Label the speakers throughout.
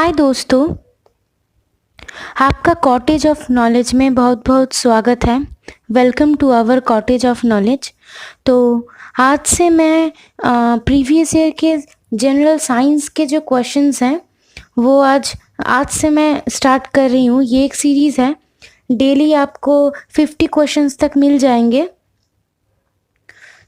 Speaker 1: हाय दोस्तों, आपका cottage of knowledge में बहुत बहुत स्वागत है। Welcome to our cottage of knowledge. तो आज से मैं प्रीवियस ईयर के जनरल साइंस के जो क्वेश्चंस हैं वो आज से मैं स्टार्ट कर रही हूँ। ये एक सीरीज़ है, डेली आपको 50 क्वेश्चंस तक मिल जाएंगे।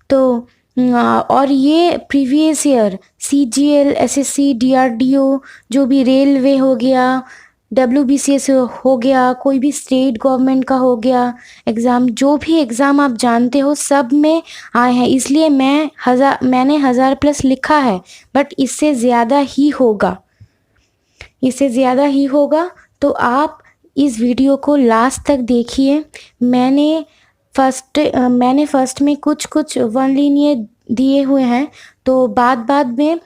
Speaker 1: तो और ये previous year CGL, SSC, DRDO, जो भी रेलवे हो गया, WBCS हो गया, कोई भी स्टेट गवर्नमेंट का हो गया एग्ज़ाम, जो भी एग्ज़ाम आप जानते हो सब में आए हैं। इसलिए मैंने 1000+ लिखा है, बट इससे ज़्यादा ही होगा। तो आप इस वीडियो को लास्ट तक देखिए। मैंने फर्स्ट में कुछ वन लीनियर दिए हुए हैं, तो बाद में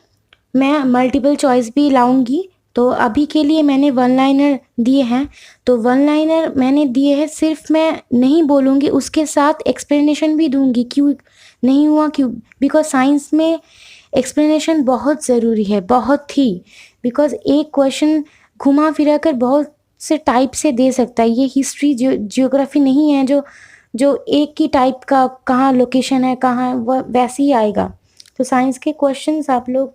Speaker 1: मैं मल्टीपल चॉइस भी लाऊंगी। तो अभी के लिए मैंने वन लाइनर दिए हैं। तो वन लाइनर मैंने दिए हैं, सिर्फ मैं नहीं बोलूँगी, उसके साथ एक्सप्लेनेशन भी दूंगी क्यों नहीं हुआ, क्यों, बिकॉज साइंस में एक्सप्लेनेशन बहुत ज़रूरी है, बहुत ही। बिकॉज एक क्वेश्चन घुमा फिरा कर बहुत से टाइप से दे सकता है। ये हिस्ट्री जियोग्राफी नहीं है जो एक ही टाइप का कहाँ लोकेशन है कहाँ, वह वैसे ही आएगा। तो साइंस के क्वेश्चंस आप लोग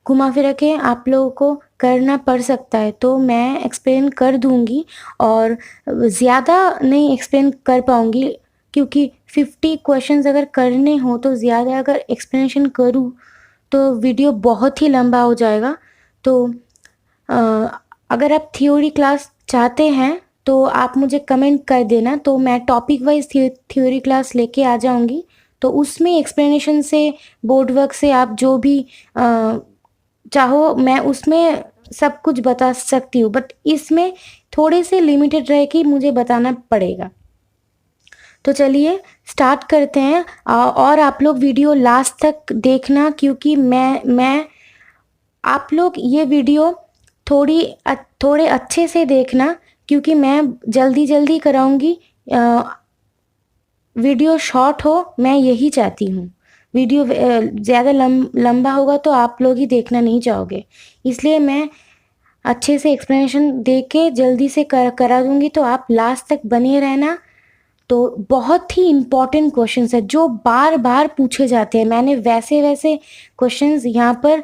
Speaker 1: घुमा फिरा के आप लोगों को करना पड़ सकता है। तो मैं एक्सप्लेन कर दूंगी और ज़्यादा नहीं एक्सप्लेन कर पाऊंगी, क्योंकि 50 क्वेश्चंस अगर करने हो तो ज़्यादा अगर एक्सप्लेनेशन करूँ तो वीडियो बहुत ही लंबा हो जाएगा। तो अगर आप थ्योरी क्लास चाहते हैं तो आप मुझे कमेंट कर देना, तो मैं टॉपिक वाइज थ्योरी क्लास लेके आ जाऊंगी। तो उसमें एक्सप्लेनेशन से, बोर्ड वर्क से आप जो भी चाहो मैं उसमें सब कुछ बता सकती हूँ, बट इसमें थोड़े से लिमिटेड रह के मुझे बताना पड़ेगा। तो चलिए स्टार्ट करते हैं। और आप लोग वीडियो लास्ट तक देखना, क्योंकि मैं आप लोग ये वीडियो थोड़े अच्छे से देखना, क्योंकि मैं जल्दी कराऊंगी। वीडियो शॉर्ट हो, मैं यही चाहती हूँ। वीडियो ज़्यादा लंबा होगा तो आप लोग ही देखना नहीं चाहोगे, इसलिए मैं अच्छे से एक्सप्लेनेशन दे के जल्दी से करा दूंगी। तो आप लास्ट तक बने रहना। तो बहुत ही इम्पॉर्टेंट क्वेश्चंस है जो बार बार पूछे जाते हैं। मैंने वैसे क्वेश्चंस यहाँ पर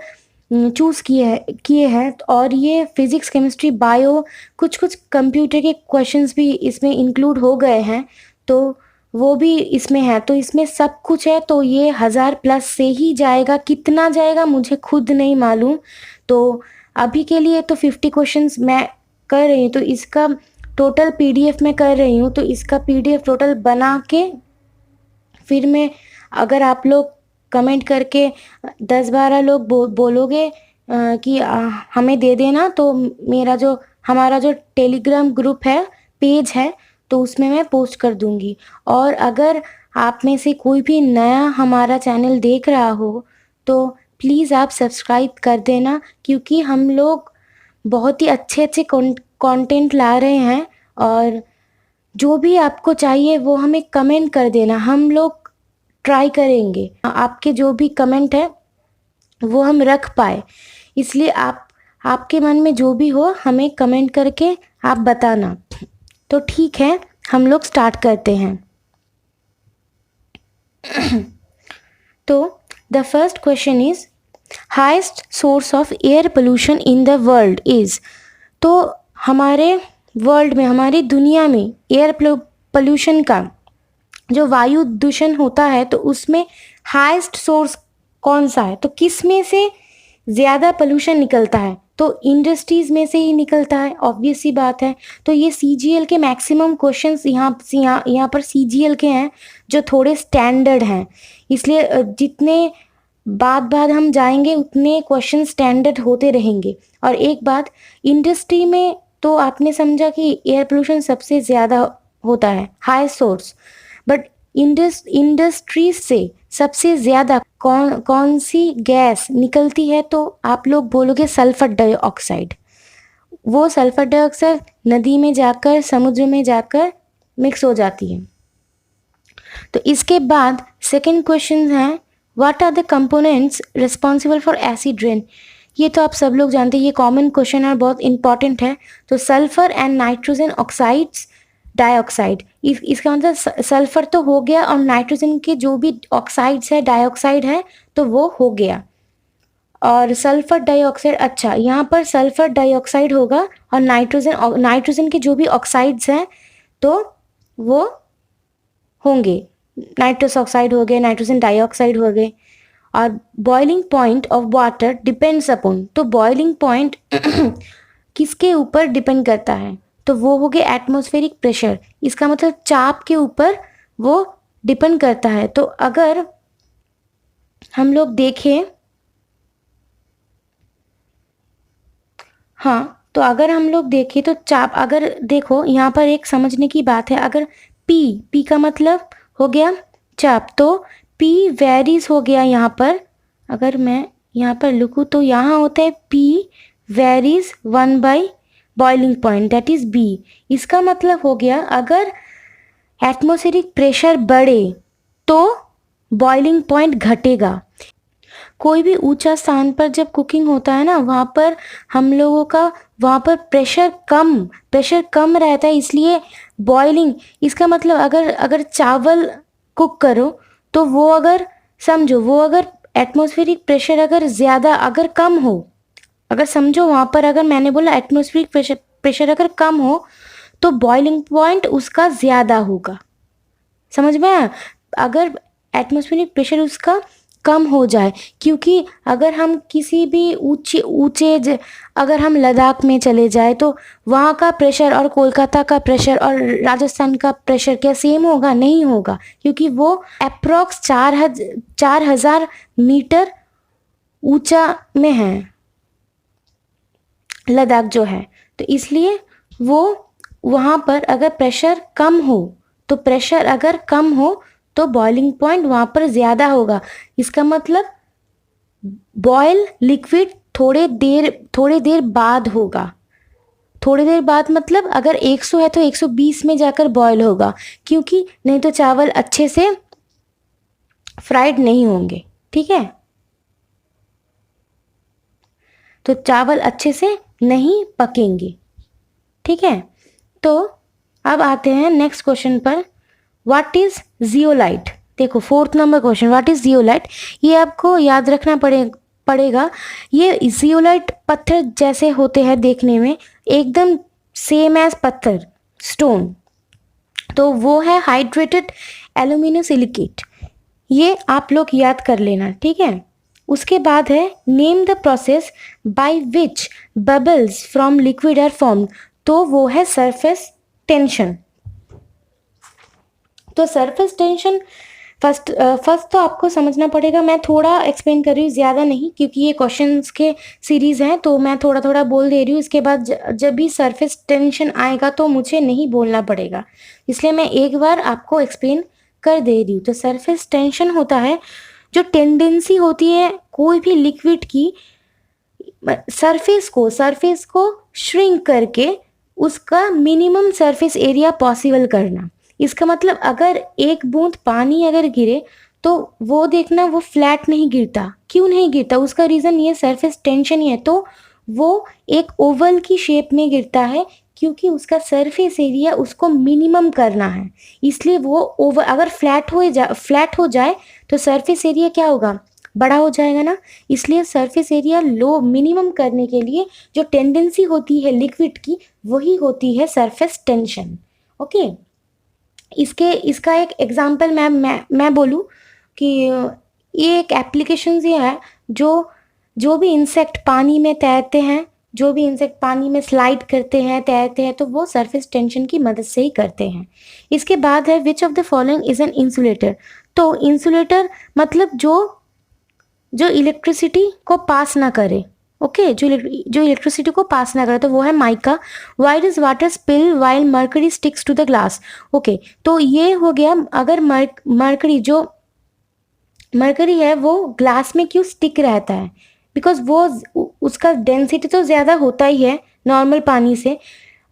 Speaker 1: चूज़ किए हैं। और ये फिज़िक्स, केमिस्ट्री, बायो, कुछ कंप्यूटर के क्वेश्चंस भी इसमें इंक्लूड हो गए हैं, तो वो भी इसमें है। तो इसमें सब कुछ है। तो ये 1000+ से ही जाएगा, कितना जाएगा मुझे खुद नहीं मालूम। तो अभी के लिए तो 50 क्वेश्चंस मैं कर रही हूँ। तो इसका टोटल PDF में कर रही हूँ। तो इसका PDF टोटल बना के फिर मैं, अगर आप लोग कमेंट करके 10-12 लोग बोलोगे कि हमें दे देना, तो हमारा जो टेलीग्राम ग्रुप है, पेज है, तो उसमें मैं पोस्ट कर दूंगी। और अगर आप में से कोई भी नया हमारा चैनल देख रहा हो तो प्लीज़ आप सब्सक्राइब कर देना, क्योंकि हम लोग बहुत ही अच्छे कंटेंट ला रहे हैं। और जो भी आपको चाहिए वो हमें कमेंट कर देना, हम लोग ट्राई करेंगे आपके जो भी कमेंट है वो हम रख पाए। इसलिए आपके मन में जो भी हो हमें कमेंट करके आप बताना। तो ठीक है, हम लोग स्टार्ट करते हैं। तो the first question is, highest source of air pollution in the world is. तो हमारे वर्ल्ड में, हमारी दुनिया में एयर पोल्यूशन का जो वायु दूषण होता है, तो उसमें हाईएस्ट सोर्स कौन सा है? तो किस में से ज़्यादा पोल्यूशन निकलता है? तो इंडस्ट्रीज़ में से ही निकलता है, ऑब्वियस सी बात है। तो ये CGL के मैक्सिमम क्वेश्चंस यहाँ पर CGL के हैं जो थोड़े स्टैंडर्ड हैं। इसलिए जितने बाद हम जाएंगे उतने क्वेश्चन स्टैंडर्ड होते रहेंगे। और एक बात, इंडस्ट्री में तो आपने समझा कि एयर पोल्यूशन सबसे ज़्यादा होता है, हाई सोर्स। बट इंडस्ट्रीज से सबसे ज़्यादा कौन सी गैस निकलती है? तो आप लोग बोलोगे सल्फर डाइऑक्साइड। वो सल्फर डाइऑक्साइड नदी में जाकर, समुद्र में जाकर मिक्स हो जाती है। तो इसके बाद सेकंड क्वेश्चन है, what are the components responsible for acid rain? ये तो आप सब लोग जानते हैं, ये कॉमन क्वेश्चन है, बहुत इंपॉर्टेंट है। तो sulphur and nitrogen oxides dioxide, इसका मतलब सल्फर तो हो गया और नाइट्रोजन के जो भी ऑक्साइड्स है डाइऑक्साइड है तो वो हो गया। और सल्फर डाइऑक्साइड, अच्छा यहाँ पर सल्फर डाइऑक्साइड होगा और नाइट्रोजन के जो भी ऑक्साइड्स हैं तो वो होंगे, नाइट्रस ऑक्साइड हो गए, नाइट्रोजन डाइऑक्साइड हो गए। और boiling point of water depends upon, तो बॉइलिंग पॉइंट किसके ऊपर डिपेंड करता है, तो वो हो गया एटमॉस्फेरिक प्रेशर, इसका मतलब चाप के ऊपर वो डिपेंड करता है। तो अगर हम लोग देखें, हाँ तो अगर हम लोग देखें तो चाप, अगर देखो यहाँ पर एक समझने की बात है, अगर पी का मतलब हो गया चाप, तो पी वेरीज हो गया यहाँ पर, अगर मैं यहाँ पर लिखूँ तो यहाँ होता है P varies 1 by boiling point that is B. इसका मतलब हो गया अगर एटमॉस्फेरिक प्रेशर बढ़े तो बॉइलिंग पॉइंट घटेगा। कोई भी ऊंचा स्थान पर जब कुकिंग होता है ना, वहाँ पर हम लोगों का वहाँ पर प्रेशर कम रहता है, इसलिए बॉइलिंग, इसका मतलब अगर चावल कुक करो तो वो अगर समझो, वो अगर एटमॉस्फेरिक प्रेशर अगर ज़्यादा अगर कम हो, अगर समझो वहाँ पर अगर मैंने बोला एटमॉस्फेरिक प्रेशर अगर कम हो तो बॉइलिंग पॉइंट उसका ज़्यादा होगा। समझ में आया? अगर एटमॉस्फेरिक प्रेशर उसका कम हो जाए, क्योंकि अगर हम किसी भी ऊंचे अगर हम लद्दाख में चले जाए तो वहाँ का प्रेशर और कोलकाता का प्रेशर और राजस्थान का प्रेशर क्या सेम होगा? नहीं होगा, क्योंकि वो अप्रॉक्स 4,000 मीटर ऊंचा में है लद्दाख जो है, तो इसलिए वो वहाँ पर अगर प्रेशर कम हो तो बॉइलिंग पॉइंट वहाँ पर ज़्यादा होगा। इसका मतलब बॉयल लिक्विड थोड़ी देर बाद होगा। थोड़ी देर बाद मतलब अगर 100 है तो 120 में जाकर बॉयल होगा, क्योंकि नहीं तो चावल अच्छे से फ्राइड नहीं होंगे। ठीक है, तो चावल अच्छे से नहीं पकेंगे। ठीक है, तो अब आते हैं नेक्स्ट क्वेश्चन पर। What is zeolite? देखो 4th number question, what is zeolite, ये आपको याद रखना पड़ेगा। ये जियोलाइट पत्थर जैसे होते हैं देखने में, एकदम सेम एज पत्थर, स्टोन, तो वो है हाइड्रेटेड एल्यूमिनियम सिलिकेट। ये आप लोग याद कर लेना। ठीक है, उसके बाद है name the process by which bubbles from liquid are formed, तो वो है सरफेस टेंशन। तो सरफेस टेंशन फर्स्ट तो आपको समझना पड़ेगा। मैं थोड़ा एक्सप्लेन कर रही हूँ, ज़्यादा नहीं, क्योंकि ये क्वेश्चंस के सीरीज़ हैं तो मैं थोड़ा थोड़ा बोल दे रही हूँ। इसके बाद जब भी सरफेस टेंशन आएगा तो मुझे नहीं बोलना पड़ेगा, इसलिए मैं एक बार आपको एक्सप्लेन कर दे रही हूँ। तो सरफेस टेंशन होता है जो टेंडेंसी होती है कोई भी लिक्विड की सरफेस को श्रिंक करके उसका मिनिमम सरफेस एरिया पॉसिबल करना। इसका मतलब अगर एक बूंद पानी अगर गिरे तो वो देखना वो फ्लैट नहीं गिरता। क्यों नहीं गिरता? उसका रीज़न ये सरफेस टेंशन ही है। तो वो एक ओवल की शेप में गिरता है, क्योंकि उसका सरफेस एरिया उसको मिनिमम करना है। इसलिए वो ओवल अगर फ्लैट हो जाए तो सरफेस एरिया क्या होगा? बड़ा हो जाएगा ना। इसलिए सरफेस एरिया लो मिनिमम करने के लिए जो टेंडेंसी होती है लिक्विड की, वही होती है सरफेस टेंशन। ओके, इसका एक एग्जांपल मैं बोलूँ कि ये एक एप्लीकेशन ये है, जो भी इंसेक्ट पानी में तैरते हैं, जो भी इंसेक्ट पानी में स्लाइड करते हैं, तैरते हैं, तो वो सरफेस टेंशन की मदद से ही करते हैं। इसके बाद है विच of the following is an insulator. तो इंसुलेटर मतलब जो इलेक्ट्रिसिटी को पास ना करे। ओके, जो इलेक्ट्रिसिटी को पास ना करे, तो वो है mica. Why does water spill while mercury sticks to the glass. Okay, तो ये हो गया अगर मर्करी है वो ग्लास में क्यों स्टिक रहता है? बिकॉज वो उसका डेंसिटी तो ज़्यादा होता ही है नॉर्मल पानी से,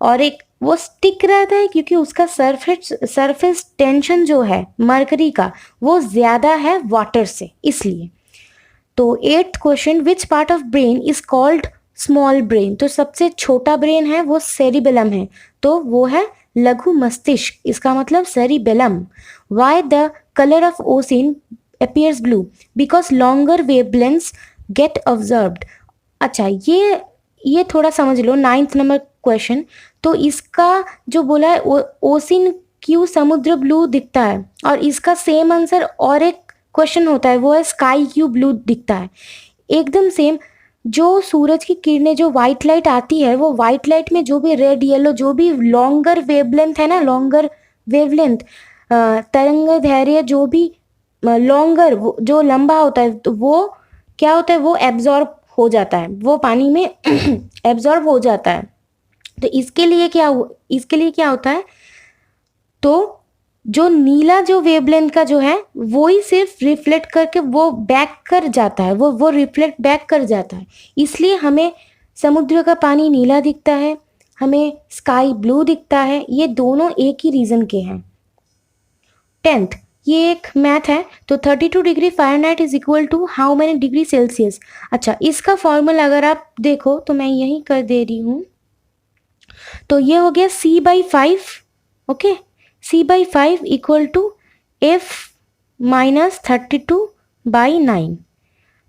Speaker 1: और एक वो स्टिक रहता है क्योंकि उसका सरफेस टेंशन जो है मर्करी का वो ज़्यादा है वाटर से, इसलिए। तो 8th question, which part of brain is called small brain? तो सबसे छोटा ब्रेन है वो सेरिबेलम है, तो वो है लघु मस्तिष्क, इसका मतलब cerebellum. Why the colour of ocean appears blue? Because longer wavelengths get observed। अच्छा, ये थोड़ा समझ लो। 9th नंबर क्वेश्चन, तो इसका जो बोला है ओसिन क्यों समुद्र ब्लू दिखता है, और इसका सेम आंसर और एक क्वेश्चन होता है, वो है स्काई क्यों ब्लू दिखता है। एकदम सेम। जो सूरज की किरणें, जो वाइट लाइट आती है, वो वाइट लाइट में जो भी रेड येलो जो भी लॉन्गर वेवलेंथ है ना, लॉन्गर वेवलेंथ तरंग दैर्घ्य जो भी लॉन्गर जो लंबा होता है, तो वो क्या होता है, वो एब्जॉर्ब हो जाता है, वो पानी में एब्जॉर्ब हो जाता है। तो इसके लिए क्या होता है, तो जो नीला जो वेवलेंथ का जो है वो ही सिर्फ रिफ्लेक्ट करके वो बैक कर जाता है, वो रिफ्लेक्ट बैक कर जाता है, इसलिए हमें समुद्र का पानी नीला दिखता है, हमें स्काई ब्लू दिखता है। ये दोनों एक ही रीजन के हैं। 10th, ये एक मैथ है। तो 32 degree Fahrenheit is equal to how many degree Celsius? अच्छा, इसका फॉर्मूला अगर आप देखो तो मैं यहीं कर दे रही हूँ। तो ये हो गया C/5, okay, C/5 equal to F minus 32/9।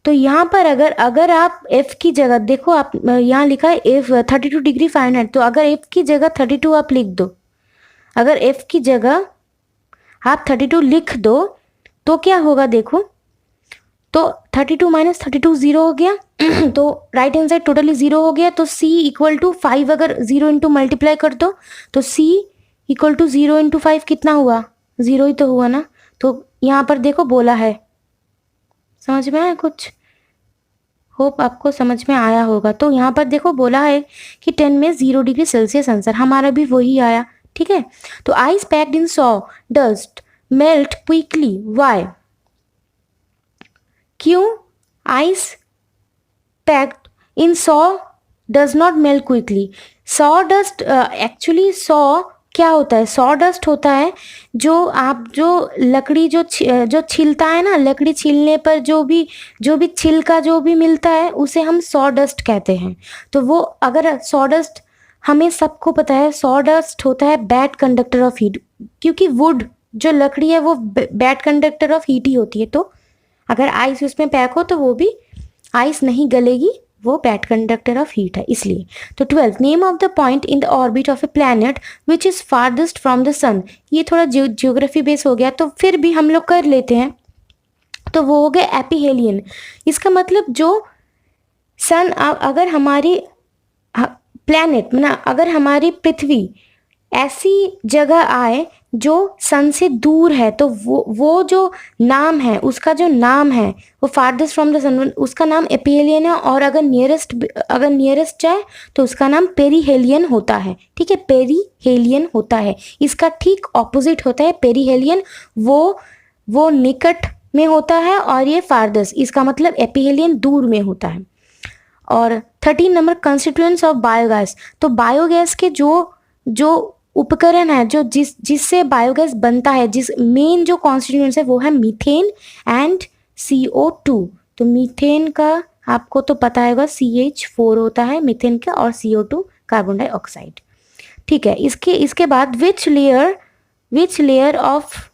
Speaker 1: तो यहाँ पर अगर आप F की जगह देखो, आप यहाँ लिखा है F 32 डिग्री फ़ारेनहाइट, तो अगर F की जगह 32 आप लिख दो, अगर F की जगह आप 32 लिख दो तो क्या होगा देखो, तो 32 माइनस 32 0 हो गया तो राइट हैंड साइड टोटली 0 हो गया। तो C इक्वल टू 5 अगर 0 इंटू मल्टीप्लाई कर दो तो C इक्वल टू 0 इंटू 5 कितना हुआ, 0 ही तो हुआ ना। तो यहाँ पर देखो बोला है, समझ में आया कुछ? होप आपको समझ में आया होगा। तो यहाँ पर देखो बोला है कि 10 में 0 डिग्री सेल्सियस आंसर, हमारा भी वही आया, ठीक है। तो ice packed in sawdust melt quickly, why? क्यों ice packed in saw does not melt quickly? Sawdust, actually saw क्या होता है, सॉ डस्ट होता है जो लकड़ी जो छिलता है ना, लकड़ी छिलने पर जो भी छिलका जो भी मिलता है उसे हम सॉ डस्ट कहते हैं। तो वो अगर सॉ डस्ट, हमें सबको पता है सॉ डस्ट होता है बैड कंडक्टर ऑफ हीट, क्योंकि वुड जो लकड़ी है वो बैड कंडक्टर ऑफ हीट ही होती है। तो अगर आइस उसमें पैक हो तो वो भी आइस नहीं गलेगी, वो बैड कंडक्टर ऑफ हीट है इसलिए। तो 12th, name of the point in the orbit of a planet which is farthest from the sun. ये थोड़ा जियोग्राफी बेस हो गया, तो फिर भी हम लोग कर लेते हैं। तो वो हो गया एपिहेलियन। इसका मतलब जो सन, अगर हमारी प्लैनेट मतलब अगर हमारी पृथ्वी ऐसी जगह आए जो सन से दूर है, तो वो जो नाम है, उसका जो नाम है वो फारदेस्ट फ्रॉम द सन, उसका नाम एपिहेलियन है। और अगर नियरेस्ट जाए तो उसका नाम पेरीहेलियन होता है, ठीक है, पेरीहेलियन होता है। इसका ठीक ऑपोजिट होता है पेरीहेलियन, वो निकट में होता है और ये फारदेस्ट, इसका मतलब एपिहेलियन दूर में होता है। और 13 नंबर, कंस्टिट्यूएंट्स ऑफ बायोगैस। तो बायोगैस के जो उपकरण है, जो जिससे बायोगैस बनता है, जिस मेन जो कॉन्स्टिट्यूएंट्स है वो है मीथेन एंड CO2। तो मीथेन का आपको तो पता होगा CH4 होता है मीथेन का, और CO2 कार्बन डाइऑक्साइड, ठीक है। इसके बाद which layer of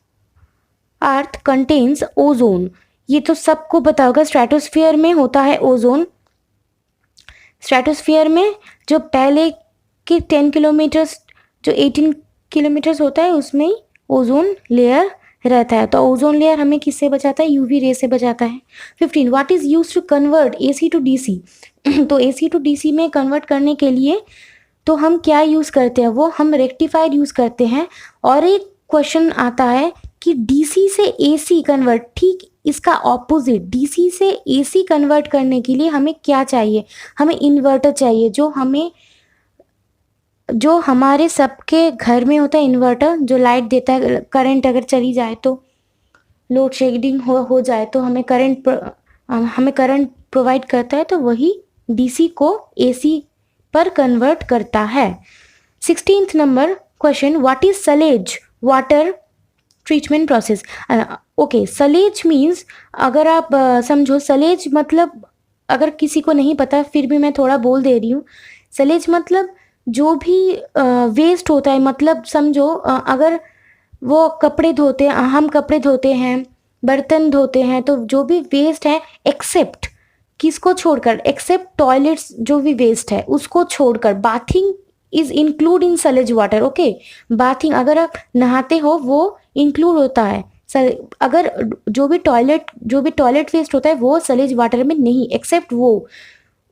Speaker 1: earth contains ozone? ये तो सबको पता होगा, स्ट्रेटोस्फीयर में होता है ओजोन। स्ट्रेटोस्फीयर में जो पहले के 10 किलोमीटर, जो 18 किलोमीटर्स होता है, उसमें ओजोन लेयर रहता है। तो ओजोन लेयर हमें किससे बचाता है, UV रे से बचाता है। 15, what is use to convert AC to DC? तो AC टू DC में कन्वर्ट करने के लिए तो हम क्या यूज़ करते हैं, वो हम रेक्टिफायर यूज़ करते हैं। और एक क्वेश्चन आता है कि DC से AC कन्वर्ट, ठीक इसका ऑपोजिट, DC से AC कन्वर्ट करने के लिए हमें क्या चाहिए, हमें इन्वर्टर चाहिए, जो हमारे सबके घर में होता है इन्वर्टर, जो लाइट देता है, करंट अगर चली जाए तो, लोड शेडिंग हो जाए तो हमें करंट प्रोवाइड करता है, तो वही DC को AC पर कन्वर्ट करता है। 16th number question, what is sludge water treatment process. Okay, sludge means, अगर आप समझो सलेज मतलब, अगर किसी को नहीं पता फिर भी मैं थोड़ा बोल दे रही हूँ। सलेज मतलब जो भी वेस्ट होता है, मतलब समझो अगर वो कपड़े धोते हैं, हम कपड़े धोते हैं, बर्तन धोते हैं, तो जो भी वेस्ट है, एक्सेप्ट किसको छोड़कर, एक्सेप्ट टॉयलेट्स जो भी वेस्ट है उसको छोड़कर, bathing is include in sludge water. Okay, bathing अगर आप नहाते हो वो इंक्लूड होता है। अगर जो भी टॉयलेट वेस्ट होता है वो सलेज वाटर में नहीं, एक्सेप्ट वो,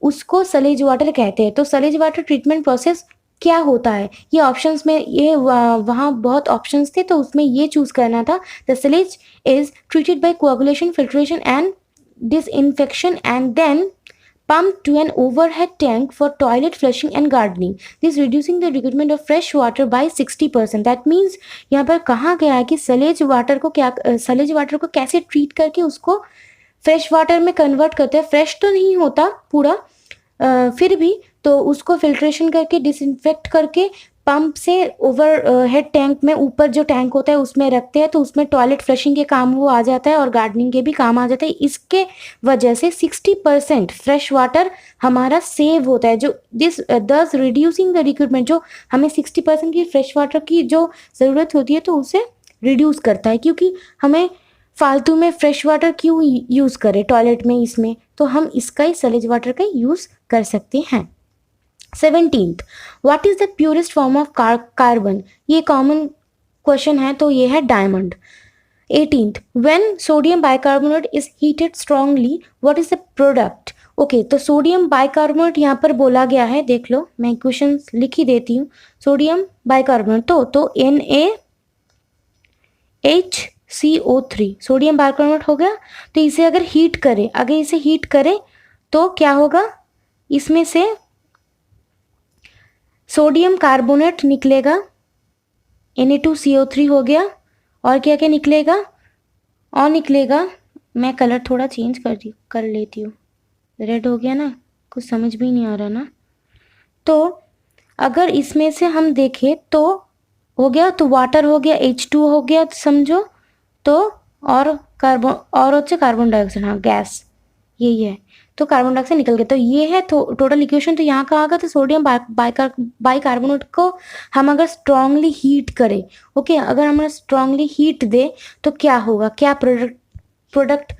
Speaker 1: उसको सलेज वाटर कहते हैं। तो सलेज वाटर ट्रीटमेंट प्रोसेस क्या होता है, ये ऑप्शंस में, ये वहाँ बहुत ऑप्शंस थे तो उसमें ये चूज करना था। The sludge is treated by coagulation, filtration and disinfection and then pumped to an overhead tank for toilet flushing and gardening, this reducing the requirement of fresh water by 60%। that means यहाँ पर कहा गया है कि सलेज water को कैसे treat करके उसको फ्रेश वाटर में कन्वर्ट करते हैं। फ्रेश तो नहीं होता पूरा, फिर भी तो उसको फिल्ट्रेशन करके, डिसइंफेक्ट करके, पंप से ओवर हेड टैंक में, ऊपर जो टैंक होता है उसमें रखते हैं, तो उसमें टॉयलेट फ्लशिंग के काम वो आ जाता है और गार्डनिंग के भी काम आ जाता है। इसके वजह से 60% फ्रेश वाटर हमारा सेव होता है, जो दस रिड्यूसिंग द रिक्वायरमेंट, जो हमें 60% की फ्रेश वाटर की जो ज़रूरत होती है तो उसे रिड्यूस करता है, क्योंकि हमें फालतू में फ्रेश वाटर क्यों यूज़ करें टॉयलेट में, इसमें तो हम इसका ही सलेज वाटर का यूज़ कर सकते हैं। 17th, what is the purest form of carbon, ये कॉमन क्वेश्चन है तो ये है diamond. 18th, when sodium bicarbonate is heated strongly what is the product. Okay, तो सोडियम बाइकार्बोनेट यहाँ पर बोला गया है, देख लो मैं क्वेश्चन लिख ही देती हूँ। सोडियम बाइकार्बोनेट तो NaHCO3 सोडियम बाइकार्बोनेट हो गया। तो इसे अगर इसे हीट करें तो क्या होगा, इसमें से सोडियम कार्बोनेट निकलेगा, Na2CO3 हो गया, और क्या क्या निकलेगा, और निकलेगा, मैं कलर थोड़ा चेंज कर लेती हूँ, रेड हो गया ना, कुछ समझ भी नहीं आ रहा ना। तो अगर इसमें से हम देखें तो हो गया, तो वाटर हो गया, H2 हो गया समझो, तो और कार्बन डाइऑक्साइड, हाँ गैस यही है, तो कार्बन डाइऑक्साइड निकल गया। तो ये है टोटल इक्वेशन। तो यहाँ का आ गया, तो सोडियम बाइकार्बोनेट को हम अगर स्ट्रांगली हीट करें, ओके, अगर हम स्ट्रांगली हीट दे तो क्या होगा, क्या प्रोडक्ट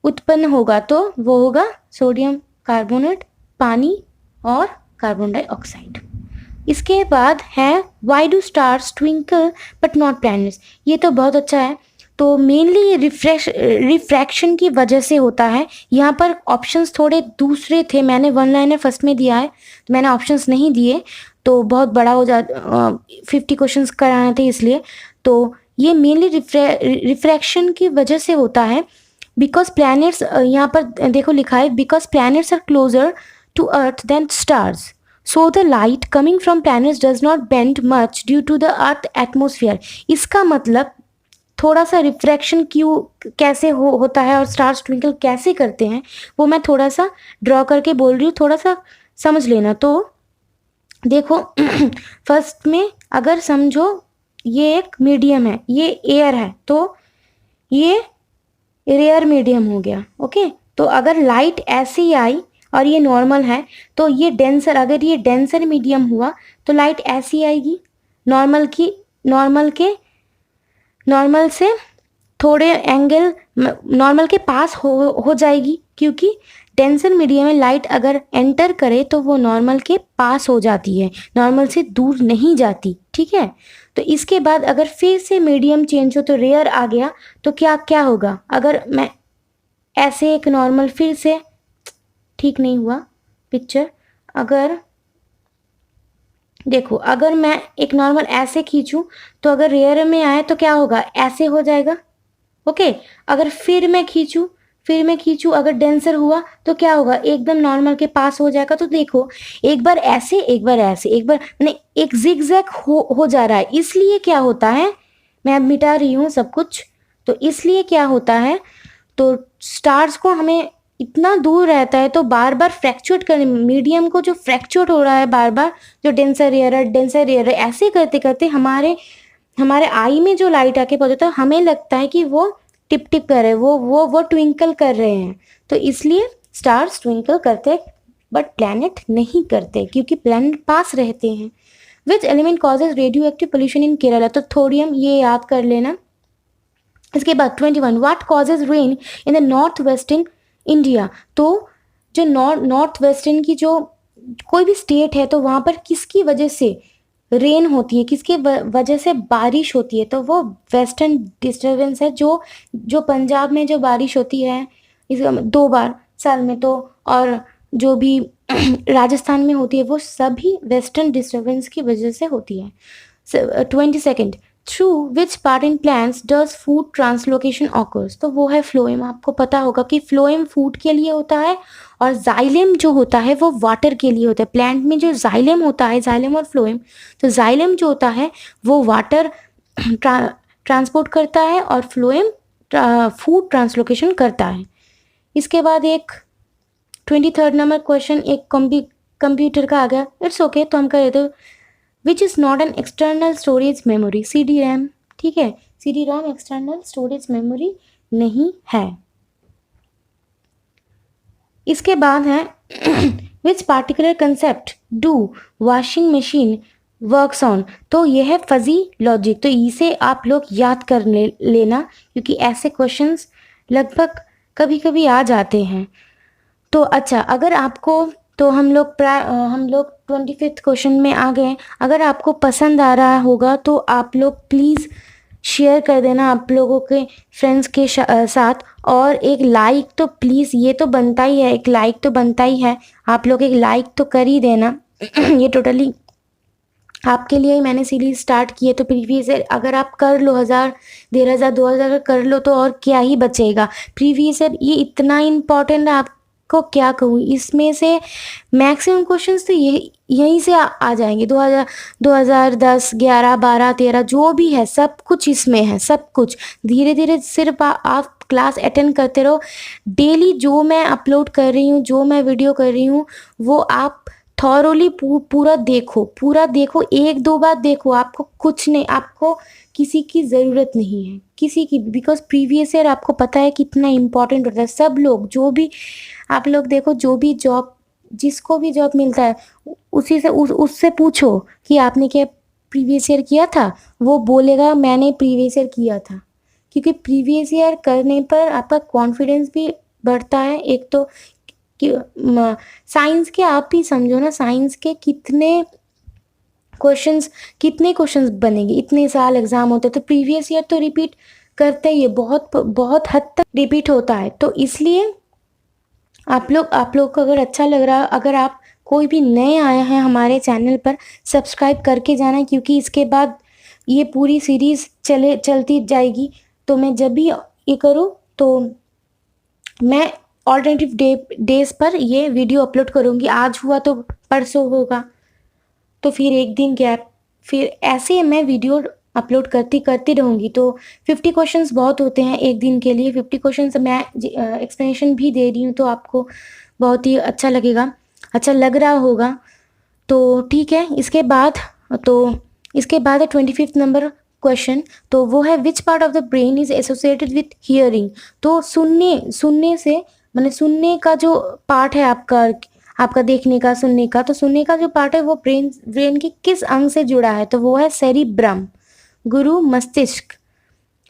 Speaker 1: उत्पन्न होगा, तो वो होगा सोडियम कार्बोनेट, पानी और कार्बन डाइऑक्साइड। इसके बाद है why do stars twinkle but not planets, ये तो बहुत अच्छा है। तो मेनली रिफ्रैक्शन की वजह से होता है। यहाँ पर ऑप्शंस थोड़े दूसरे थे, मैंने वन लाइनर फर्स्ट में दिया है तो मैंने ऑप्शंस नहीं दिए, तो बहुत बड़ा हो 50 क्वेश्चंस कराने थे इसलिए। तो ये मेनली रिफ्रैक्शन की वजह से होता है, बिकॉज प्लैनेट्स, यहाँ पर देखो लिखा है, because planets are closer to earth than stars, so the light coming from planets does not bend much due to the earth atmosphere. इसका मतलब थोड़ा सा रिफ्रैक्शन कैसे होता है और स्टार्स ट्विंकल कैसे करते हैं वो मैं थोड़ा सा ड्रॉ करके बोल रही हूँ, थोड़ा सा समझ लेना। तो देखो फर्स्ट में अगर समझो ये एक मीडियम है, ये एयर है, तो ये रेयर मीडियम हो गया। ओके, तो अगर लाइट ऐसे ही आई और ये नॉर्मल है तो ये डेंसर, अगर ये डेंसर मीडियम हुआ तो लाइट ऐसी आएगी, नॉर्मल से थोड़े एंगल नॉर्मल के पास हो जाएगी, क्योंकि डेंसर मीडियम में लाइट अगर एंटर करे तो वो नॉर्मल के पास हो जाती है, नॉर्मल से दूर नहीं जाती। ठीक है, तो इसके बाद अगर फिर से मीडियम चेंज हो तो रेयर आ गया, तो क्या होगा, अगर मैं ऐसे एक नॉर्मल, फिर से ठीक नहीं हुआ पिक्चर, अगर देखो अगर मैं एक नॉर्मल ऐसे खींचूं तो अगर रेयर में आए तो क्या होगा, ऐसे हो जाएगा। ओके, अगर फिर मैं खींचूं अगर डेंसर हुआ तो क्या होगा, एकदम नॉर्मल के पास हो जाएगा। तो देखो एक बार ऐसे, एक बार ऐसे, एक बार नहीं, एक जिगजैग हो जा रहा है। इसलिए क्या होता है, मैं अब मिटा रही हूँ सब कुछ, तो इसलिए क्या होता है, तो स्टार्स को हमें इतना दूर रहता है तो बार बार फ्रैक्चुएट करने, मीडियम को जो फ्रैक्चुएट हो रहा है बार बार, जो डेंसर रेयर ऐसे करते करते हमारे हमारे आई में जो लाइट आके पहुंचता है हमें लगता है कि वो टिप टिप कर रहे हैं, वो ट्विंकल कर रहे हैं। तो इसलिए स्टार्स ट्विंकल करते बट प्लैनेट नहीं करते, क्योंकि प्लैनेट पास रहते हैं। Which element causes radio active pollution in Kerala? तो थोडियम, ये याद कर लेना। इसके बाद 21, what causes rain in the north western India? तो जो नॉर्थ वेस्टर्न की जो कोई भी स्टेट है, तो वहाँ पर किसकी वजह से रेन होती है, किसकी वजह से बारिश होती है? तो वो वेस्टर्न डिस्टर्बेंस है। जो जो पंजाब में जो बारिश होती है इस 2 बार साल में, तो और जो भी राजस्थान में होती है, वो सभी वेस्टर्न डिस्टर्बेंस की वजह से होती है। 22, through which part in plants does food translocation occurs? तो वो है फ्लोएम। आपको पता होगा कि फ्लोएम फूड के लिए होता है और जाइलेम जो होता है वो वाटर के लिए होता है। प्लांट में जो जाइलेम होता है, जाइलेम और फ्लोएम, तो जाइलेम जो होता है वो वाटर ट्रांसपोर्ट करता है और फ्लोएम फूड ट्रांसलोकेशन करता है। इसके बाद एक 23 नंबर क्वेश्चन एक कंप्यूटर का आ गया। इट्स ओके, तो हम कर देते हैं। Which is not an external storage memory? CD RAM, ठीक है। CD RAM external storage memory नहीं है। इसके बाद है which particular concept do washing machine works on? तो यह है फजी लॉजिक। तो इसे आप लोग याद कर लेना, क्योंकि ऐसे क्वेश्चंस लगभग कभी कभी आ जाते हैं। तो अच्छा, अगर आपको, तो हम लोग 25th क्वेश्चन में आ गए। अगर आपको पसंद आ रहा होगा तो आप लोग प्लीज़ शेयर कर देना आप लोगों के फ्रेंड्स के साथ, और एक लाइक तो प्लीज़, ये तो बनता ही है, एक लाइक तो बनता ही है। आप लोग एक लाइक तो कर ही देना। ये टोटली आपके लिए ही मैंने सीरीज स्टार्ट की है। तो प्रीवियस ईयर अगर आप कर लो, 1000, 1500, 2000 कर लो तो और क्या ही बचेगा। प्रीवियस ईयर ये इतना इम्पोर्टेंट है, आपको क्या कहूँ। इसमें से मैक्सिमम क्वेश्चंस तो यहीं से आ जाएंगे। 2010, 11, 12, 13 जो भी है सब कुछ इसमें है, सब कुछ। धीरे धीरे सिर्फ आप क्लास अटेंड करते रहो। डेली जो मैं अपलोड कर रही हूँ, जो मैं वीडियो कर रही हूँ, वो आप थॉरोली पूरा देखो। 1-2 बार देखो, आपको कुछ नहीं, आपको किसी की ज़रूरत नहीं है, किसी की, बिकॉज प्रीवियस ईयर आपको पता है कितना इम्पोर्टेंट होता है। सब लोग, जो भी आप लोग देखो, जो भी जॉब, जिसको भी जॉब मिलता है, उसी से उससे पूछो कि आपने क्या प्रीवियस ईयर किया था, वो बोलेगा मैंने प्रीवियस ईयर किया था। क्योंकि प्रीवियस ईयर करने पर आपका कॉन्फिडेंस भी बढ़ता है। एक तो कि साइंस के, आप ही समझो ना, साइंस के कितने क्वेश्चंस बनेंगे, इतने साल एग्जाम होते हैं, तो प्रीवियस ईयर तो रिपीट करते ही है, बहुत बहुत हद तक रिपीट होता है। तो इसलिए आप लोग को अगर अच्छा लग रहा है, अगर आप कोई भी नए आए हैं हमारे चैनल पर, सब्सक्राइब करके जाना, क्योंकि इसके बाद ये पूरी सीरीज़ चलती जाएगी। तो मैं जब भी ये करूँ तो मैं ऑल्टरनेटिव डेज पर ये वीडियो अपलोड करूँगी। आज हुआ तो परसों होगा, तो फिर एक दिन गैप, फिर ऐसे मैं वीडियो अपलोड करती रहूँगी। तो 50 क्वेश्चंस बहुत होते हैं एक दिन के लिए। 50 क्वेश्चंस मैं एक्सप्लेनेशन भी दे रही हूँ, तो आपको बहुत ही अच्छा लगेगा, अच्छा लग रहा होगा। तो ठीक है। इसके बाद है 25th नंबर क्वेश्चन। तो वो है which part of the brain is associated with hearing? तो सुनने से, मैंने सुनने का जो पार्ट है आपका देखने का, सुनने का, तो सुनने का जो पार्ट है वो ब्रेन के किस अंग से जुड़ा है? तो वो है सेरिब्रम, गुरु मस्तिष्क।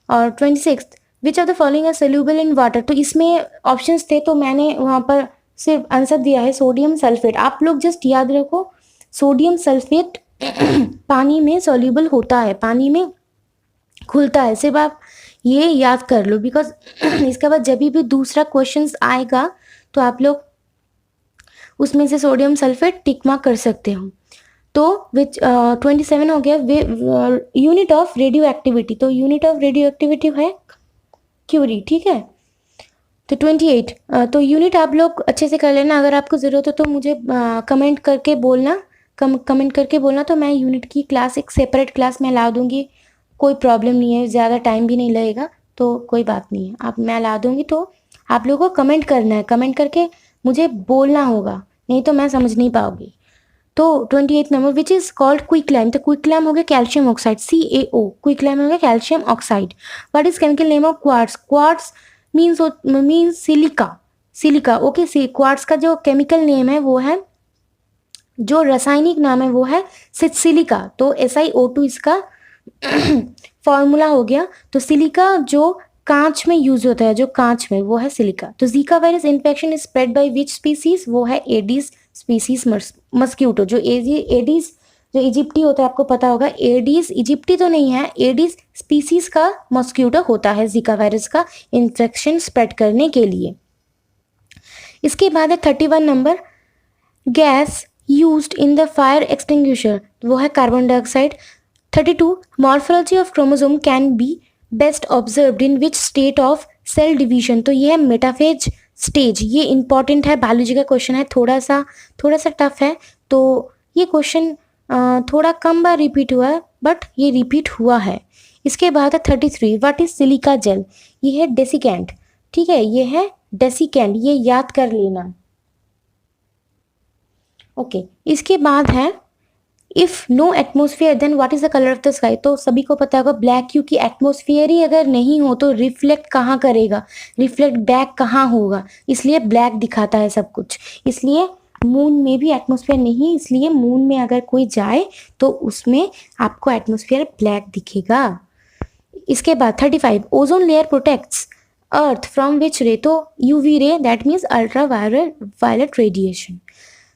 Speaker 1: और 26, which of the following are soluble in water? तो इसमें ऑप्शंस थे, तो मैंने वहाँ पर सिर्फ आंसर दिया है सोडियम सल्फेट। आप लोग जस्ट याद रखो, सोडियम सल्फेट पानी में सॉल्यूबल होता है, पानी में खुलता है। सिर्फ आप ये याद कर लो, बिकॉज इसके बाद जब भी दूसरा क्वेश्चन आएगा तो आप लोग उसमें से सोडियम सल्फेट टिक मार्क कर सकते हो। तो 27 हो गया। यूनिट ऑफ रेडियो एक्टिविटी, तो यूनिट ऑफ रेडियो एक्टिविटी है क्यूरी, ठीक है। तो 28, तो यूनिट आप लोग अच्छे से कर लेना। अगर आपको ज़रूरत हो तो मुझे कमेंट करके बोलना, तो मैं यूनिट की क्लास, एक सेपरेट क्लास में ला दूँगी। कोई प्रॉब्लम नहीं है, ज़्यादा टाइम भी नहीं लगेगा, तो कोई बात नहीं है, मैं ला दूँगी। तो आप लोगों को कमेंट करना है, कमेंट करके मुझे बोलना होगा, नहीं तो मैं समझ नहीं पाऊँगी। तो 28 number which is called quicklime, तो क्विकलाइम हो गया कैल्शियम ऑक्साइड, CaO, क्विकलाइम हो गया calcium oxide. What is chemical name of quartz, quartz means silica, silica okay. Quartz का जो केमिकल नेम है वो है, जो रासायनिक नाम है वो है सिलिका, तो SiO2 इसका फॉर्मूला हो गया। तो सिलिका जो कांच में यूज होता है, जो कांच में, वो है सिलिका। तो Zika virus infection is spread by which species, वो है एडिस स्पीसीज मस्क्यूटो। जो एडिस जो इजिप्टी होता है, आपको पता होगा, एडिस इजिप्टी तो नहीं है, एडिस स्पीसीज का मस्क्यूटो होता है जीका वायरस का इन्फेक्शन स्प्रेड करने के लिए। इसके बाद है 31 number, gas used in the fire extinguisher, वो है carbon dioxide. 32 morphology of chromosome can be best observed in which state of cell division, तो ये है मेटाफेज स्टेज। ये इंपॉर्टेंट है, बायोलॉजी का क्वेश्चन है, थोड़ा सा टफ है, तो ये क्वेश्चन थोड़ा कम बार रिपीट हुआ है, बट ये रिपीट हुआ है। इसके बाद है 33 व्हाट इज सिलिका जेल, ये है डेसिकेंट, ठीक है, ये है डेसिकेंट, ये याद कर लेना ओके। इसके बाद है if no atmosphere then what is the colour of the sky, तो सभी को पता होगा ब्लैक, क्योंकि एटमोसफियर ही अगर नहीं हो तो रिफ्लेक्ट कहाँ करेगा, रिफ्लेक्ट बैक कहाँ होगा, इसलिए ब्लैक दिखाता है सब कुछ। इसलिए मून में भी एटमोसफियर नहीं, इसलिए मून में अगर कोई जाए तो उसमें आपको एटमोसफियर ब्लैक दिखेगा। इसके बाद 35 ozone layer protects earth from which ray, तो UV ray, that means ultra violet radiation.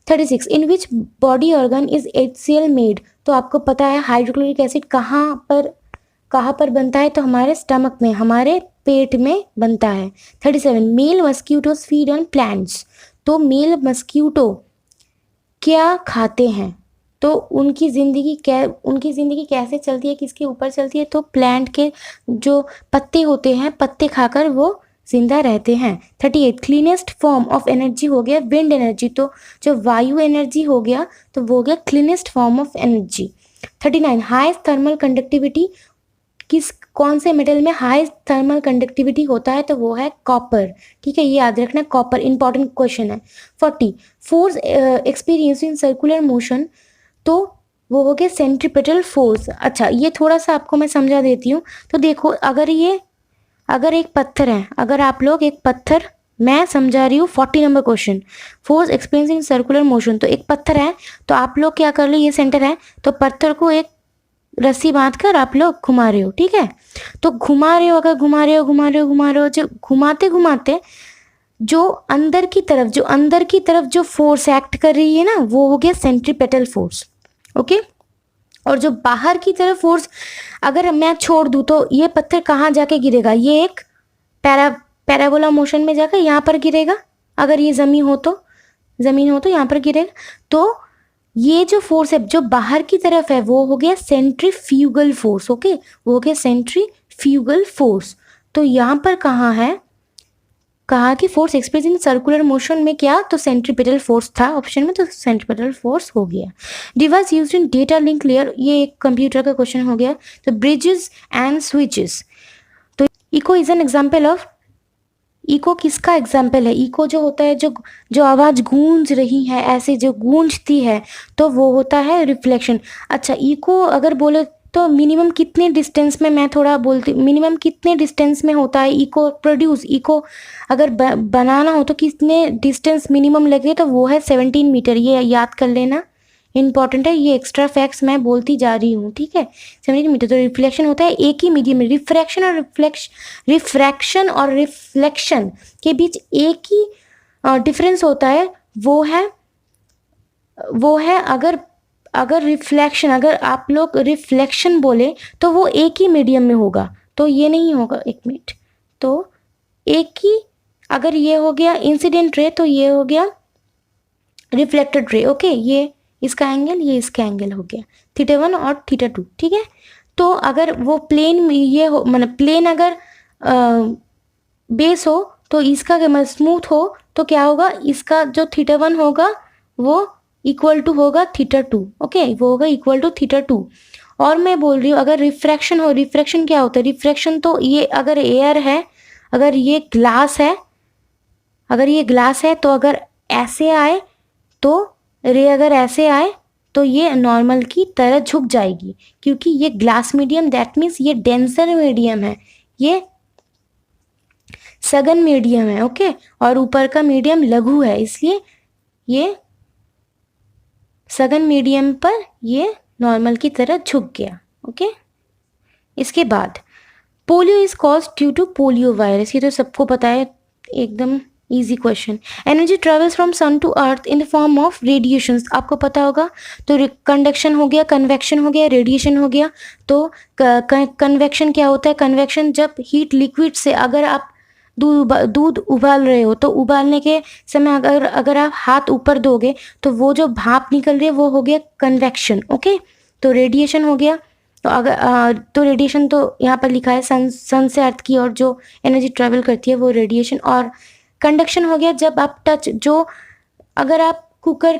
Speaker 1: 36 in which body organ is HCl made, तो आपको पता है हाइड्रोक्लोरिक एसिड कहाँ पर बनता है, तो हमारे स्टमक में, हमारे पेट में बनता है। 37 मेल मस्क्यूटोज फीड ऑन प्लांट्स, तो मेल मस्क्यूटो क्या खाते हैं, तो उनकी ज़िंदगी कैसे चलती है, किसके ऊपर चलती है, तो प्लांट के जो पत्ते होते हैं, पत्ते खाकर वो जिंदा रहते हैं। 38 क्लीनेस्ट फॉर्म ऑफ एनर्जी हो गया विंड एनर्जी, तो जो वायु एनर्जी हो गया तो वो हो गया cleanest form of energy. 39 highest thermal conductivity, कौन से मेटल में हाईएस्ट थर्मल कंडक्टिविटी होता है, तो वो है कॉपर, ठीक है, ये याद रखना, कॉपर, इंपॉर्टेंट क्वेश्चन है। 40 force experience in circular motion, तो वो हो गया सेंट्रीपेटल फोर्स। अच्छा, ये थोड़ा सा आपको मैं समझा देती हूँ। तो देखो, अगर एक पत्थर है, अगर आप लोग एक पत्थर, मैं समझा रही हूँ 40 number question, force experience in circular motion, तो एक पत्थर है, तो आप लोग क्या कर लो, ये सेंटर है, तो पत्थर को एक रस्सी बांधकर आप लोग घुमा रहे हो, ठीक है, तो घुमा रहे हो, अगर घुमा रहे हो, जो घुमाते घुमाते जो अंदर की तरफ जो फोर्स एक्ट कर रही है ना, वो हो गया सेंट्रीपेटल फोर्स, ओके। और जो बाहर की तरफ फोर्स अगर मैं छोड़ दूँ तो ये पत्थर कहाँ जाके गिरेगा, ये एक पैराबोला मोशन में जाकर यहाँ पर गिरेगा, अगर ये ज़मीन हो तो यहाँ पर गिरेगा। तो ये जो फोर्स है जो बाहर की तरफ है वो हो गया सेंट्रीफ्यूगल फोर्स, ओके, वो हो गया सेंट्रीफ्यूगल फोर्स। तो यहाँ पर कहा कि force express in circular motion में क्या, तो सेंट्रीपेटल फोर्स था ऑप्शन में, तो सेंट्रीपेटल फोर्स हो गया। Device used in data link layer, ये एक कंप्यूटर का क्वेश्चन हो गया। तो ब्रिजेस एंड स्विचेस, तो eco is an example of, eco किसका एग्जाम्पल है, इको जो होता है जो आवाज़ गूंज रही है, ऐसे जो गूंजती है, तो वो होता है रिफ्लेक्शन। अच्छा, इको अगर बोले तो मिनिमम कितने डिस्टेंस में, मैं थोड़ा बोलती, मिनिमम कितने डिस्टेंस में होता है इको प्रोड्यूस, इको अगर बनाना हो तो कितने डिस्टेंस मिनिमम लगे, तो वो है 17 मीटर, ये याद कर लेना, इंपॉर्टेंट है, ये एक्स्ट्रा फैक्ट्स मैं बोलती जा रही हूँ, ठीक है। 17 मीटर। तो रिफ्लेक्शन होता है एक ही मीडियम में, रिफ्रैक्शन और रिफ्लेक्शन के बीच एक ही डिफरेंस होता है, वो है अगर रिफ्लेक्शन, अगर आप लोग रिफ्लेक्शन बोले तो वो एक ही मीडियम में होगा, तो ये नहीं होगा, एक मिनट, तो एक ही, अगर ये हो गया इंसिडेंट रे तो ये हो गया रिफ्लेक्टेड रे, ओके, ये इसका एंगल, ये इसका एंगल हो गया θ1 और θ2, ठीक है। तो अगर वो प्लेन में ये हो, मतलब प्लेन अगर बेस हो तो इसका मतलब स्मूथ हो तो क्या होगा, इसका जो θ1 होगा वो इक्वल टू होगा θ2, ओके, वो होगा इक्वल टू θ2। और मैं बोल रही हूँ अगर रिफ्रैक्शन हो, रिफ्रैक्शन क्या होता है, रिफ्रैक्शन तो ये अगर एयर है, अगर ये ग्लास है, तो अगर ऐसे आए तो रे, अगर ऐसे आए तो ये नॉर्मल की तरह झुक जाएगी, क्योंकि ये ग्लास मीडियम, दैट मीन्स ये डेंसर मीडियम है, ये सघन मीडियम है, ओके। और ऊपर का मीडियम लघु है, इसलिए ये सघन मीडियम पर ये नॉर्मल की तरह झुक गया, ओके। इसके बाद polio is cause due to polio virus, ये तो सबको पता है, एकदम easy question. Energy travels from sun to earth in the form of radiations, आपको पता होगा। तो कंडक्शन हो गया, कन्वेक्शन हो गया, रेडिएशन हो गया। तो कन्वेक्शन क्या होता है? कन्वेक्शन जब हीट लिक्विड से, अगर आप दूध उबाल रहे हो तो उबालने के समय अगर आप हाथ ऊपर दोगे तो वो जो भाप निकल रही है वो हो गया कन्वेक्शन, ओके। तो रेडिएशन हो गया। तो तो रेडिएशन तो यहाँ पर लिखा है सन से अर्थ की और जो एनर्जी ट्रेवल करती है वो रेडिएशन। और कंडक्शन हो गया जब आप जो अगर आप कुकर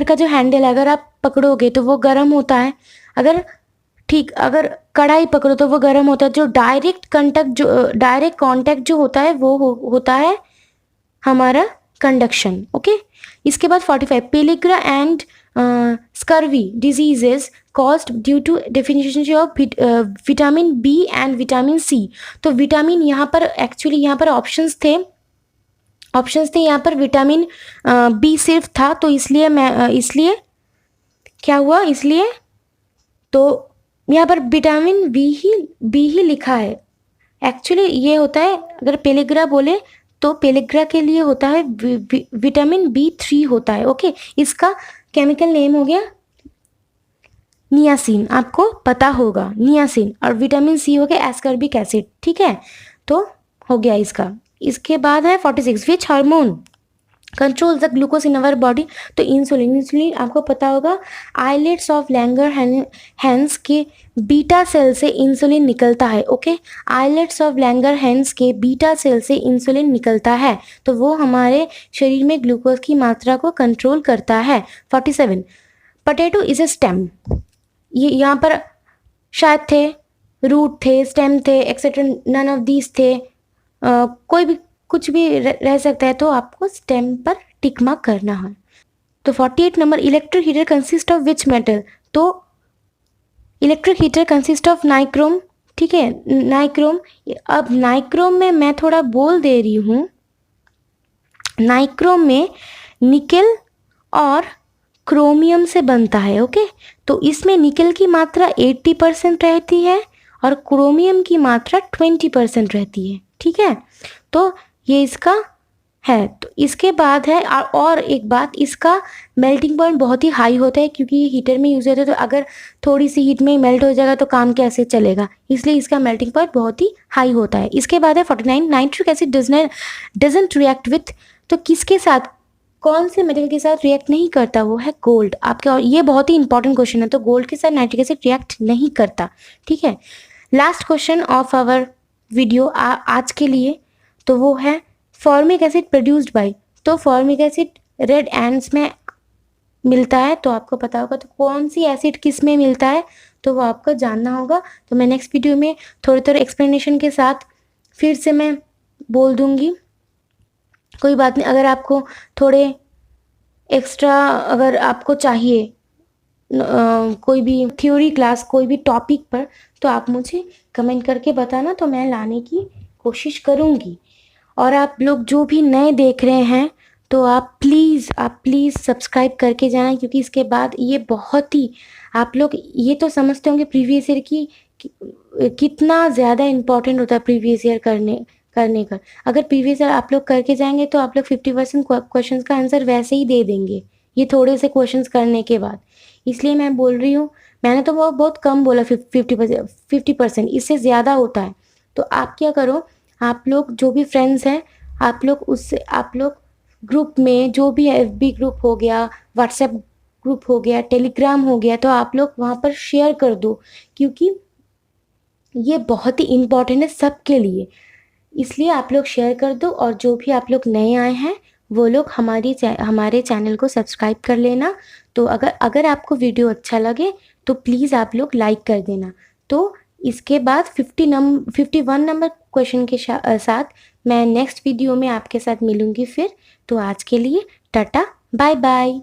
Speaker 1: का जो हैंडल है अगर आप पकड़ोगे तो वो गर्म होता है। अगर कढ़ाई पकड़ो तो वो गर्म होता है। जो डायरेक्ट कांटेक्ट जो होता है वो होता है हमारा कंडक्शन, ओके। इसके बाद 45 pellagra and scurvy diseases caused due to definition of vitamin B and vitamin C. तो विटामिन यहाँ पर ऑप्शंस थे यहाँ पर विटामिन बी सिर्फ था, तो इसलिए क्या हुआ, इसलिए तो यहाँ पर विटामिन बी ही लिखा है। एक्चुअली ये होता है, अगर पेलिग्रा बोले तो पेलिग्रा के लिए होता है विटामिन B3 होता है, ओके। इसका केमिकल नेम हो गया नियासिन, आपको पता होगा नियासिन। और विटामिन सी हो गया एस्कॉर्बिक एसिड, ठीक है। तो हो गया इसका। इसके बाद है 46 which hormone control the glucose in our body. तो इंसुलिन आपको पता होगा। आइलेट्स ऑफ लैंगरहैंस के बीटा सेल से इंसुलिन निकलता है, ओके। आइलेट्स ऑफ लैंगरहैंस के बीटा सेल से इंसुलिन निकलता है, तो वो हमारे शरीर में ग्लूकोज की मात्रा को कंट्रोल करता है। 47 पोटैटो इज ए स्टेम। ये यहाँ पर शायद थे, रूट थे, स्टेम थे, एक्सेट्रा, नन ऑफ दीज थे। कोई भी कुछ भी रह सकता है, तो आपको स्टेम पर टिक मार्क करना है। तो 48 number electric heater consist of which metal. तो electric heater consist of nichrome, ठीक है, नाइक्रोम। अब नाइक्रोम में मैं थोड़ा बोल दे रही हूँ, नाइक्रोम में निकेल और क्रोमियम से बनता है, ओके। तो इसमें निकेल की मात्रा 80% रहती है और क्रोमियम की मात्रा 20% रहती है, ठीक है। तो ये इसका है। तो इसके बाद है और एक बात, इसका मेल्टिंग पॉइंट बहुत ही हाई होता है, क्योंकि ये हीटर में यूज़ होता है। तो अगर थोड़ी सी हीट में मेल्ट हो जाएगा तो काम कैसे चलेगा, इसलिए इसका मेल्टिंग पॉइंट बहुत ही हाई होता है। इसके बाद है 49 nitric acid doesn't react with. तो किसके साथ, कौन से मेटल के साथ रिएक्ट नहीं करता, वो है गोल्ड आपके। और ये बहुत ही इंपॉर्टेंट क्वेश्चन है। तो गोल्ड के साथ नाइट्रिक एसिड रिएक्ट नहीं करता, ठीक है। Last question of our video आज के लिए, तो वो है फॉर्मिक एसिड प्रोड्यूस्ड बाय। तो फॉर्मिक एसिड रेड एंड्स में मिलता है, तो आपको पता होगा। तो कौन सी एसिड किस में मिलता है तो वो आपको जानना होगा। तो मैं नेक्स्ट वीडियो में थोड़े एक्सप्लेनेशन के साथ फिर से मैं बोल दूंगी, कोई बात नहीं। अगर आपको थोड़े एक्स्ट्रा अगर आपको चाहिए कोई भी थ्योरी क्लास, कोई भी टॉपिक पर, तो आप मुझे कमेंट करके बताना, तो मैं लाने की कोशिश करूँगी। और आप लोग जो भी नए देख रहे हैं तो आप प्लीज़ सब्सक्राइब करके जाना, क्योंकि इसके बाद ये बहुत ही, आप लोग ये तो समझते होंगे प्रीवियस ईयर की कितना ज़्यादा इम्पोर्टेंट होता है प्रीवियस ईयर करने का। अगर प्रीवियस ईयर आप लोग करके जाएंगे तो आप लोग 50% क्वेश्चन का आंसर वैसे ही दे देंगे, ये थोड़े से क्वेश्चंस करने के बाद। इसलिए मैं बोल रही हूँ, मैंने तो वो बहुत कम बोला 50%, इससे ज़्यादा होता है। तो आप क्या करो, आप लोग जो भी फ्रेंड्स हैं, आप लोग ग्रुप में, जो भी FB ग्रुप हो गया, व्हाट्सएप ग्रुप हो गया, टेलीग्राम हो गया, तो आप लोग वहाँ पर शेयर कर दो, क्योंकि ये बहुत ही इम्पोर्टेंट है सबके लिए। इसलिए आप लोग शेयर कर दो। और जो भी आप लोग नए आए हैं वो लोग हमारे चैनल को सब्सक्राइब कर लेना। तो अगर आपको वीडियो अच्छा लगे तो प्लीज़ आप लोग लाइक कर देना। तो इसके बाद 51 नंबर क्वेश्चन के साथ मैं नेक्स्ट वीडियो में आपके साथ मिलूँगी फिर। तो आज के लिए टाटा, बाय बाय।